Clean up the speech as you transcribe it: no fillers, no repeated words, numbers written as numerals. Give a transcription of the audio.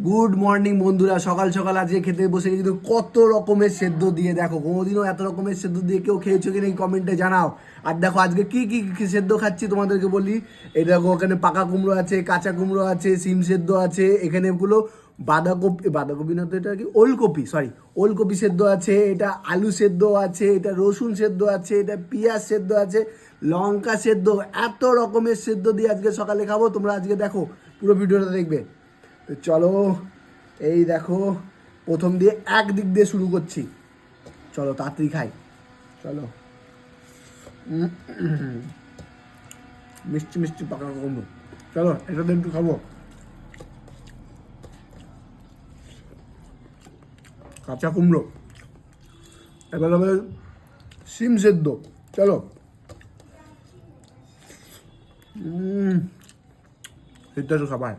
Good morning বন্ধুরা, সকাল সকাল আজকে খেতে বসে কিন্তু কত রকমের সেদ্ধ দিয়ে দেখো। কোনোদিনও এত রকমের সেদ্ধ দিয়ে কেউ খেয়েছো কিনা এই কমেন্টে জানাও। আর দেখো আজকে কি কি কি সেদ্ধ খাচ্ছি তোমাদেরকে বলি। এই দেখো ওখানে পাকা কুমড়ো আছে, কাঁচা কুমড়ো আছে, সিম সেদ্ধ আছে, এখানে এগুলো বাঁধাকপি না তো এটা কি ওলকপি, সরি ওলকপি সেদ্ধ আছে, এটা আলু সেদ্ধ আছে, এটা রসুন সেদ্ধ আছে, এটা পেঁয়াজ সেদ্ধ আছে, লঙ্কা সেদ্ধ, এত রকমের সেদ্ধ দিয়ে আজকে সকালে খাবো। তোমরা আজকে দেখো পুরো ভিডিওটা দেখবে। তো চলো, এই দেখো প্রথম দিয়ে এক দিক দিয়ে শুরু করছি। চলো তাড়াতাড়ি খাই, চলো। মিষ্টি মিষ্টি পাকা কুমড়ো, চলো এটা দিয়ে একটু খাবো। কাঁচা কুমড়ো, এবার হবে সিম সেদ্ধ, চলো। এটা তো খাবার।